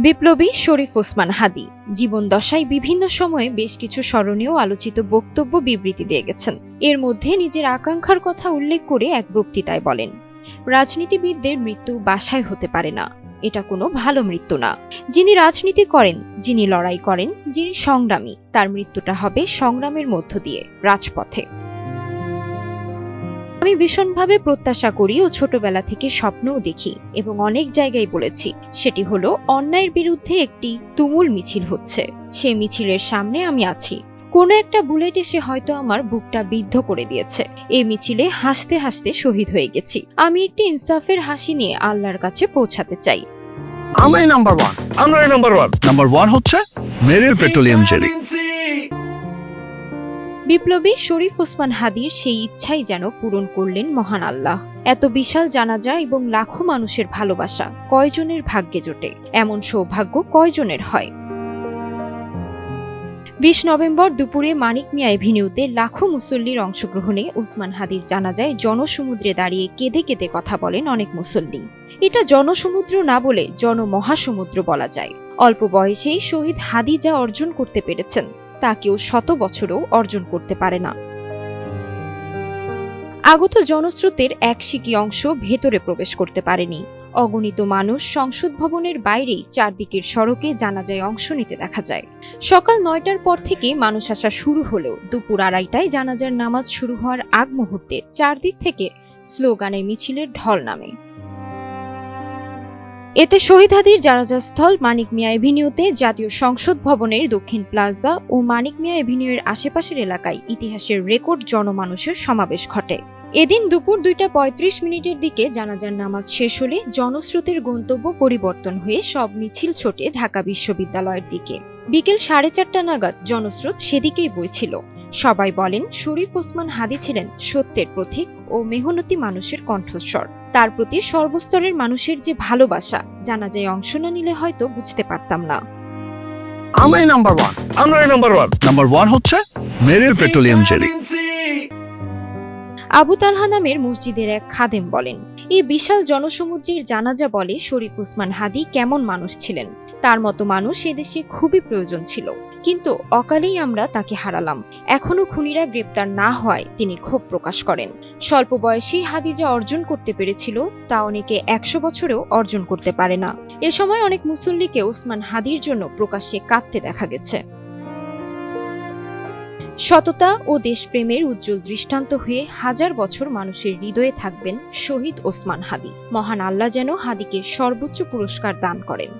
বিপ্লবী শরীফ ওসমান হাদী জীবন দশায় বিভিন্ন সময়ে বেশ কিছু স্মরণীয় আলোচিত বক্তব্য বিবৃতি দিয়ে গেছেন। এর মধ্যে নিজের আকাঙ্ক্ষার কথা উল্লেখ করে এক বক্তৃতায় বলেন, রাজনীতিবিদদের মৃত্যু বাসায় হতে পারে না, এটা কোনো ভালো মৃত্যু না। যিনি রাজনীতি করেন, যিনি লড়াই করেন, যিনি সংগ্রামী, তার মৃত্যুটা হবে সংগ্রামের মধ্য দিয়ে, রাজপথে। আমি ভীষণভাবে প্রত্যাশা করি ও ছোটবেলা থেকে স্বপ্নও দেখি এবং অনেক জায়গায় বলেছি, সেটি হলো অন্যায়ের বিরুদ্ধে একটি তুমুল মিছিল হচ্ছে। সে মিছিলের সামনে আমি আছি। কোনো একটা বুলেট এসে হয়তো আমার বুকটা বিদ্ধ করে দিয়েছে। এই মিছিলে হাসতে হাসতে শহীদ হয়ে গেছি। আমি একটি ইনসাফের হাসি নিয়ে আল্লাহর কাছে পৌঁছাতে চাই। আমরাই নাম্বার ওয়ান। নাম্বার ওয়ান হচ্ছে মেরিল পেট্রোলিয়াম জেলি। বিপ্লবী শরীফ ওসমান হাদীর সেই ইচ্ছাই যেন পূরণ করলেন মহান আল্লাহ। এত বিশাল জানাজা এবং লাখো মানুষের ভালোবাসা কয়জনের ভাগ্যে জোটে? এমন সৌভাগ্য কয়জনের হয়? 20 নভেম্বর দুপুরে মানিক মিয়া এভিনিউতে লাখো মুসল্লির অংশগ্রহণে ওসমান হাদীর জানাজায় জনসমুদ্রে দাঁড়িয়ে কেঁদে কেঁদে কথা বলেন অনেক মুসল্লি। এটা জনসমুদ্র না বলে জনমহাসমুদ্র বলা যায়। অল্প বয়সেই শহীদ হাদী যা অর্জন করতে পেরেছেন তা কেউ 100 বছরেও অর্জন করতে পারে না। আগত জনস্রোতের এক সিকি অংশ ভেতরে প্রবেশ করতে পারেনি। অগণিত মানুষ সংসদ ভবনের বাইরেই চারদিকের সড়কে জানাজায় অংশ নিতে দেখা যায়। সকাল 9টার পর থেকে মানুষ আসা শুরু হলেও দুপুর 2:30টায় জানাজার নামাজ শুরু হওয়ার আগ মুহূর্তে চারদিক থেকে স্লোগানের মিছিলের ঢল নামে। এতে শহীদ হাদীর জানাজাস্থল মানিক মিয়া এভিনিউতে, জাতীয় সংসদ ভবনের দক্ষিণ প্লাজা ও মানিক মিয়া এভিনিউয়ের আশেপাশের এলাকায় ইতিহাসের রেকর্ড জনমানুষের সমাবেশ ঘটে। এদিন দুপুর 2:35 দিকে জানাজার নামাজ শেষ হলে জনস্রোতের গন্তব্য পরিবর্তন হয়ে সব মিছিল ছোটে ঢাকা বিশ্ববিদ্যালয়ের দিকে। বিকেল 4:30 নাগাদ জনস্রোত সেদিকেই বইছিল। সবাই বলেন, শরীফ ওসমান হাদী ছিলেন সত্যের প্রতীক ও মেহনতি মানুষের কণ্ঠস্বর। তার প্রতি সর্বস্তরের মানুষের যে ভালোবাসা, জানাজায় অংশ না নিলে হয়তো বুঝতে পারতাম না। আমরাই নাম্বার ওয়ান। নাম্বার ওয়ান হচ্ছে মেরিল পেট্রোলিয়াম জেলি। আবু তালহা নামের মসজিদের এক খাদেম বলেন, এই বিশাল জনসমুদ্রের জানাজা বলে শরীফ ওসমান হাদী কেমন মানুষ ছিলেন। তার মতো মানুষ এদেশে খুবই প্রয়োজন ছিল, কিন্তু অকালেই আমরা তাকে হারালাম। এখনো খুনিরা গ্রেপ্তার না হওয়ায় তিনি ক্ষোভ প্রকাশ করেন। স্বল্প বয়সেই হাদী যা অর্জন করতে পেরেছিল তা অনেকে 100 বছরেও অর্জন করতে পারে না। এ সময় অনেক মুসল্লিকে ওসমান হাদীর জন্য প্রকাশ্যে কাঁদতে দেখা গেছে। সততা ও দেশপ্রেমের উজ্জ্বল দৃষ্টান্ত হয়ে হাজার বছর মানুষের হৃদয়ে থাকবেন শহীদ ওসমান হাদী। মহান আল্লাহ যেন হাদীকে সর্বোচ্চ পুরস্কার দান করেন।